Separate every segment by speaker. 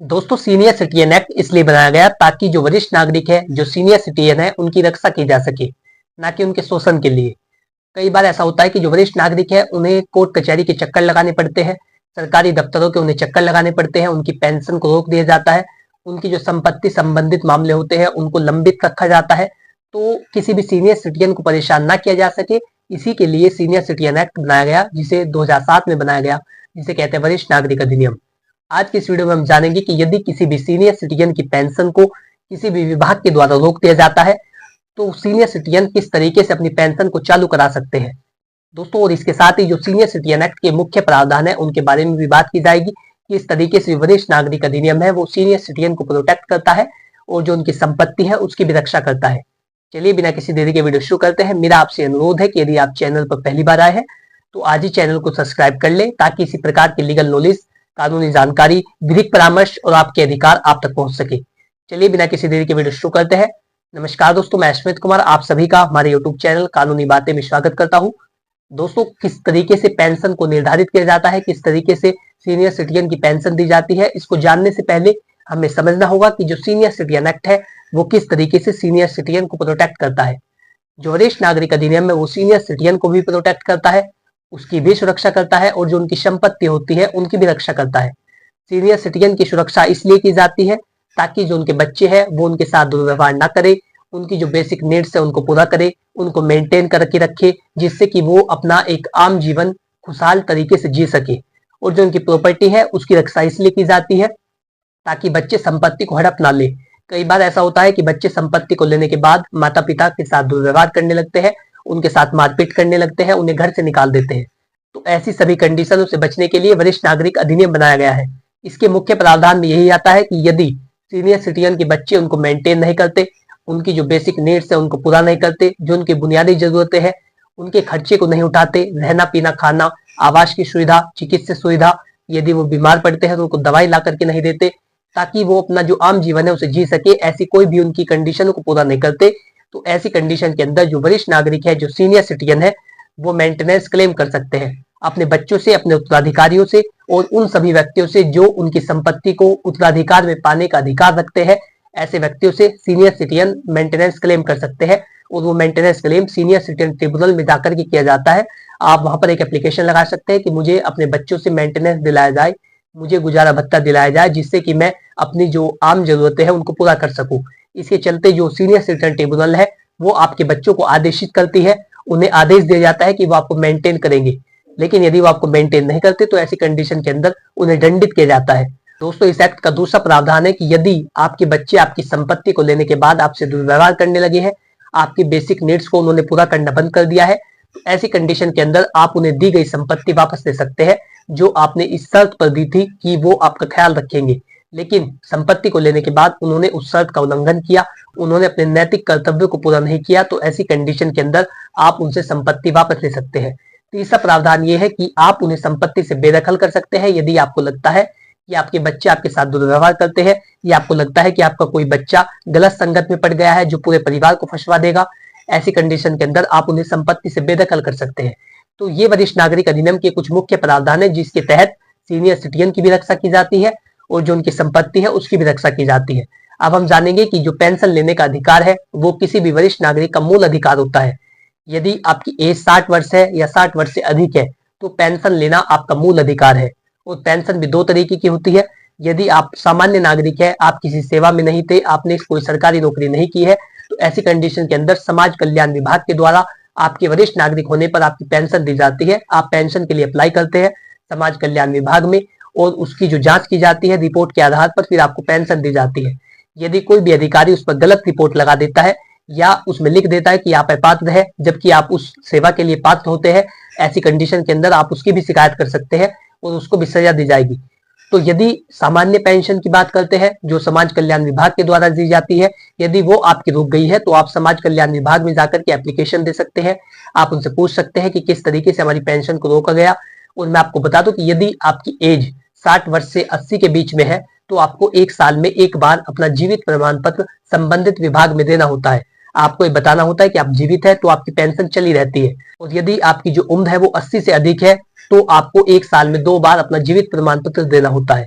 Speaker 1: दोस्तों, senior citizen act इसलिए बनाया गया ताकि जो वरिष्ठ नागरिक है, जो सीनियर सिटीजन है, उनकी रक्षा की जा सके, ना कि उनके शोषण के लिए। कई बार ऐसा होता है कि जो वरिष्ठ नागरिक है, उन्हें कोर्ट कचहरी के चक्कर लगाने पड़ते हैं, सरकारी दफ्तरों के उन्हें चक्कर लगाने पड़ते हैं, उनकी पेंशन को रोक दिया जाता है, उनकी जो संपत्ति संबंधित मामले होते हैं उनको लंबित रखा जाता है। तो किसी भी सीनियर सिटीजन को परेशान ना किया जा सके, इसी के लिए सीनियर सिटीजन एक्ट बनाया गया, जिसे 2007 में बनाया गया, जिसे कहते हैं वरिष्ठ नागरिक अधिनियम। आज की इस वीडियो में हम जानेंगे कि यदि किसी भी सीनियर सिटीजन की पेंशन को किसी भी विभाग के द्वारा रोक दिया जाता है, तो सीनियर सिटीजन किस तरीके से अपनी पेंशन को चालू करा सकते हैं दोस्तों। और इसके साथ ही जो सीनियर सिटीजन एक्ट के मुख्य प्रावधान है उनके बारे में भी बात की जाएगी कि इस तरीके से वरिष्ठ नागरिक अधिनियम है वो सीनियर सिटीजन को प्रोटेक्ट करता है और जो उनकी संपत्ति है उसकी भी रक्षा करता है। चलिए बिना किसी देरी के वीडियो शुरू करते हैं। मेरा आपसे अनुरोध है कि यदि आप चैनल पर पहली बार आए हैं तो आज ही चैनल को सब्सक्राइब कर ले, ताकि इसी प्रकार की लीगल नॉलेज, कानूनी जानकारी, विधिक परामर्श और आपके अधिकार आप तक पहुंच सके। चलिए बिना किसी देरी के वीडियो शुरू करते हैं। नमस्कार दोस्तों, मैं अश्वित कुमार आप सभी का हमारे यूट्यूब चैनल कानूनी बातें में स्वागत करता हूं। दोस्तों, किस तरीके से पेंशन को निर्धारित किया जाता है, किस तरीके से सीनियर सिटीजन की पेंशन दी जाती है, इसको जानने से पहले हमें समझना होगा कि जो सीनियर सिटीजन एक्ट है वो किस तरीके से सीनियर सिटीजन को प्रोटेक्ट करता है। जो वरिष्ठ नागरिक अधिनियम है वो सीनियर सिटीजन को भी प्रोटेक्ट करता है, उसकी भी सुरक्षा करता है और जो उनकी संपत्ति होती है उनकी भी रक्षा करता है। सीनियर सिटीजन की सुरक्षा इसलिए की जाती है ताकि जो उनके बच्चे हैं वो उनके साथ दुर्व्यवहार ना करे, उनकी जो बेसिक नीड्स है उनको पूरा करे, उनको मेंटेन करके रखे, जिससे कि वो अपना एक आम जीवन खुशहाल तरीके से जी सके। और जो उनकी प्रॉपर्टी है उसकी रक्षा इसलिए की जाती है ताकि बच्चे संपत्ति को हड़प ना ले। कई बार ऐसा होता है कि बच्चे संपत्ति को लेने के बाद माता पिता के साथ दुर्व्यवहार करने लगते हैं, उनके साथ मारपीट करने लगते हैं, उन्हें घर से निकाल देते हैं। तो ऐसी सभी कंडीशनों से बचने के लिए वरिष्ठ नागरिक अधिनियम बनाया गया है। इसके मुख्य प्रावधान में यही आता है कि यदि सीनियर सिटीजन के बच्चे उनको मेंटेन नहीं करते, उनकी जो बेसिक नीड्स है उनको पूरा नहीं करते, जो उनकी बुनियादी जरूरतें हैं उनके खर्चे को नहीं उठाते, रहना पीना खाना, आवास की सुविधा, चिकित्सा सुविधा, यदि वो बीमार पड़ते हैं तो उनको दवाई ला करके नहीं देते ताकि वो अपना जो आम जीवन है उसे जी सके, ऐसी कोई भी उनकी कंडीशन को पूरा नहीं करते, तो ऐसी कंडीशन के अंदर जो वरिष्ठ नागरिक है, जो सीनियर सिटीजन है, वो मेंटेनेंस क्लेम कर सकते हैं अपने बच्चों से, अपने उत्तराधिकारियों से और उन सभी व्यक्तियों से जो उनकी संपत्ति को उत्तराधिकार में पाने का अधिकार रखते हैं। ऐसे व्यक्तियों से सीनियर सिटीजन मेंटेनेंस क्लेम कर सकते हैं और वो maintenance claim senior citizen tribunal में जाकर के किया जाता है। आप वहां पर एक एप्लीकेशन लगा सकते हैं कि मुझे अपने बच्चों से मेंटेनेंस दिलाया जाए, मुझे गुजारा भत्ता दिलाया जाए, जिससे कि मैं अपनी जो आम जरूरतें हैं उनको पूरा कर सकूं। इसके चलते जो सीनियर सिटीजन ट्रिब्यूनल है वो आपके बच्चों को आदेशित करती है, उन्हें आदेश दिया जाता है कि वो आपको मेंटेन करेंगे। लेकिन यदि वो आपको मेंटेन नहीं करते तो ऐसी कंडीशन के अंदर उन्हें दंडित किया जाता है। दोस्तों, इस एक्ट का दूसरा प्रावधान है कि यदि आपके बच्चे आपकी संपत्ति को लेने के बाद आपसे दुर्व्यवहार करने लगे हैं, आपकी बेसिक नीड्स को उन्होंने पूरा करना बंद कर दिया है, तो ऐसी कंडीशन के अंदर आप उन्हें दी गई संपत्ति वापस ले सकते हैं, जो आपने इस शर्त पर दी थी कि वो आपका ख्याल रखेंगे। लेकिन संपत्ति को लेने के बाद उन्होंने उस शर्त का उल्लंघन किया, उन्होंने अपने नैतिक कर्तव्य को पूरा नहीं किया, तो ऐसी कंडीशन के अंदर आप उनसे संपत्ति वापस ले सकते हैं। तीसरा प्रावधान ये है कि आप उन्हें संपत्ति से बेदखल कर सकते हैं यदि आपको लगता है कि आपके बच्चे आपके साथ दुर्व्यवहार करते हैं, या आपको लगता है कि आपका कोई बच्चा गलत संगत में पड़ गया है जो पूरे परिवार को फंसवा देगा। ऐसी कंडीशन के अंदर आप उन्हें संपत्ति से बेदखल कर सकते हैं। तो ये वरिष्ठ नागरिक अधिनियम के कुछ मुख्य प्रावधान है जिसके तहत सीनियर सिटीजन की भी रक्षा की जाती है और जो उनकी संपत्ति है उसकी भी रक्षा की जाती है। अब हम जानेंगे कि जो पेंशन लेने का अधिकार है वो किसी भी वरिष्ठ नागरिक का मूल अधिकार होता है। यदि आपकी एज 60 वर्ष है या 60 वर्ष से अधिक है तो पेंशन लेना आपका मूल अधिकार है। और पेंशन भी दो तरीके की होती है। यदि आप सामान्य नागरिक है, आप किसी सेवा में नहीं थे, आपने कोई सरकारी नौकरी नहीं की है, तो ऐसी कंडीशन के अंदर समाज कल्याण विभाग के द्वारा आपके वरिष्ठ नागरिक होने पर आपकी पेंशन दी जाती है। आप पेंशन के लिए अप्लाई करते हैं समाज कल्याण विभाग में और उसकी जो जांच की जाती है रिपोर्ट के आधार पर फिर आपको पेंशन दी जाती है। यदि कोई भी अधिकारी उस पर गलत रिपोर्ट लगा देता है या उसमें लिख देता है कि आप अपात्र है जबकि आप उस सेवा के लिए पात्र होते हैं, ऐसी कंडीशन के अंदर आप उसकी भी शिकायत कर सकते हैं और उसको भी सजा दी जाएगी। तो यदि सामान्य पेंशन की बात करते हैं जो समाज कल्याण विभाग के द्वारा दी जाती है, यदि वो आपकी रुक गई है तो आप समाज कल्याण विभाग में जाकर के एप्लीकेशन दे सकते हैं। आप उनसे पूछ सकते हैं कि किस तरीके से हमारी पेंशन को रोका गया। और मैं आपको बता दूं कि यदि आपकी एज 60 वर्ष से 80 के बीच में है तो आपको एक साल में एक बार अपना जीवित प्रमाण पत्र संबंधित विभाग में देना होता है। आपको ये बताना होता है कि आप जीवित है तो आपकी पेंशन चली रहती है। और यदि आपकी जो उम्र है वो 80 से अधिक है तो आपको एक साल में 2 बार अपना जीवित प्रमाण पत्र देना होता है।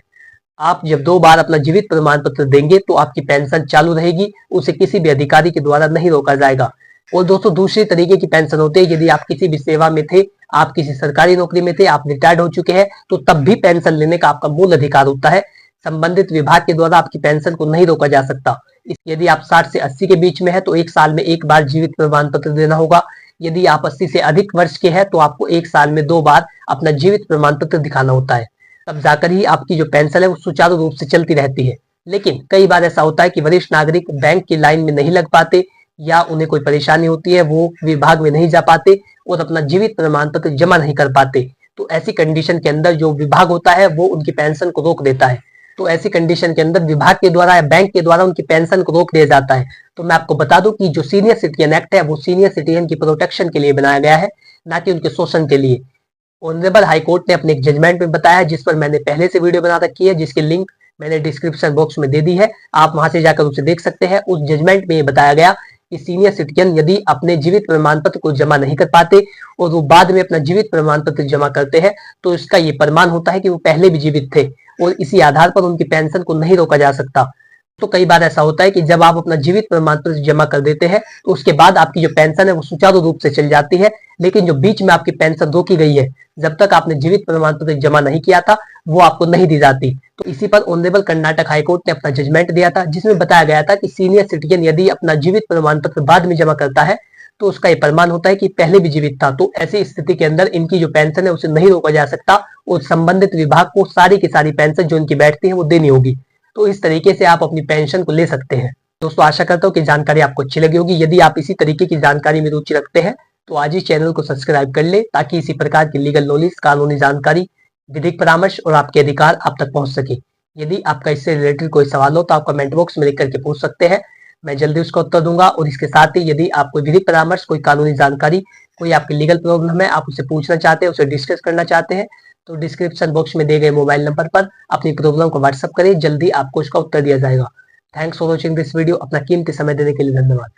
Speaker 1: आप जब 2 बार अपना जीवित प्रमाण पत्र देंगे तो आपकी पेंशन चालू रहेगी, उसे किसी भी अधिकारी के द्वारा नहीं रोका जाएगा। और दोस्तों दूसरी तरीके की पेंशन होती है, यदि आप किसी भी सेवा में थे, आप किसी सरकारी नौकरी में थे, आप रिटायर्ड हो चुके हैं, तो तब भी पेंशन लेने का आपका मूल अधिकार होता है। संबंधित विभाग के द्वारा आपकी पेंशन को नहीं रोका जा सकता। यदि आप 60 से 80 के बीच में है तो 1 साल में 1 बार जीवित प्रमाण पत्र देना होगा। यदि आप 80 से अधिक वर्ष के हैं तो आपको 1 साल में 2 बार अपना जीवित प्रमाण पत्र दिखाना होता है, तब जाकर ही आपकी जो पेंशन है वो सुचारू रूप से चलती रहती है। लेकिन कई बार ऐसा होता है कि वरिष्ठ नागरिक बैंक की लाइन में नहीं लग पाते या उन्हें कोई परेशानी होती है, वो विभाग में नहीं जा पाते और अपना जीवित प्रमाण पत्र जमा नहीं कर पाते। तो ऐसी कंडीशन के अंदर जो विभाग होता है वो उनकी पेंशन को रोक देता है। तो ऐसी कंडीशन के अंदर विभाग के द्वारा या बैंक के द्वारा उनकी पेंशन को रोक दिया जाता है। तो मैं आपको बता दूं कि जो सीनियर सिटीजन एक्ट है वो सीनियर सिटीजन की प्रोटेक्शन के लिए बनाया गया है, ना कि उनके शोषण के लिए। ऑनरेबल हाई कोर्ट ने अपने एक जजमेंट में बताया, जिस पर मैंने पहले से वीडियो बना रखी है, जिसकी लिंक मैंने डिस्क्रिप्शन बॉक्स में दे दी है, आप वहां से जाकर उसे देख सकते हैं। उस जजमेंट में ये बताया गया कि सीनियर सिटीजन यदि अपने जीवित प्रमाण पत्र को जमा नहीं कर पाते और वो बाद में अपना जीवित प्रमाण पत्र जमा करते हैं तो इसका ये प्रमाण होता है कि वो पहले भी जीवित थे और इसी आधार पर उनकी पेंशन को नहीं रोका जा सकता। तो कई बार ऐसा होता है कि जब आप अपना जीवित प्रमाण पत्र जमा कर देते हैं तो उसके बाद आपकी जो पेंशन है वो सुचारू रूप से चल जाती है, लेकिन जो बीच में आपकी पेंशन रोकी गई है, जब तक आपने जीवित प्रमाण पत्र जमा नहीं किया था, वो आपको नहीं दी जाती। तो इसी पर ऑनरेबल कर्नाटक हाईकोर्ट ने अपना जजमेंट दिया था, जिसमें बताया गया था कि सीनियर सिटीजन यदि अपना जीवित प्रमाण पत्र बाद में जमा करता है तो उसका ये प्रमाण होता है कि पहले भी जीवित था। तो ऐसी स्थिति के अंदर इनकी जो पेंशन है उसे नहीं रोका जा सकता और संबंधित विभाग को सारी की सारी पेंशन जो इनकी बैठती है वो देनी होगी। तो इस तरीके से आप अपनी पेंशन को ले सकते हैं। दोस्तों आशा करता हूँ कि जानकारी आपको अच्छी लगी होगी। यदि आप इसी तरीके की जानकारी में रुचि रखते हैं तो आज ही चैनल को सब्सक्राइब कर ले, ताकि इसी प्रकार की लीगल नॉलेज, कानूनी जानकारी, विधिक परामर्श और आपके अधिकार आप तक पहुंच सके। यदि आपका इससे रिलेटेड कोई सवाल हो तो आप कमेंट बॉक्स में लिख करके पूछ सकते हैं, मैं जल्दी उसका उत्तर दूंगा। और इसके साथ ही यदि आप कोई विधिक परामर्श, कोई कानूनी जानकारी, कोई आपकी लीगल प्रॉब्लम है, आप उसे पूछना चाहते हैं, उसे डिस्कस करना चाहते हैं, तो डिस्क्रिप्शन बॉक्स में दिए गए मोबाइल नंबर पर अपनी प्रॉब्लम को व्हाट्सएप करें, जल्दी आपको उसका उत्तर दिया जाएगा। Thanks for watching this video. अपना कीमती समय देने के लिए धन्यवाद।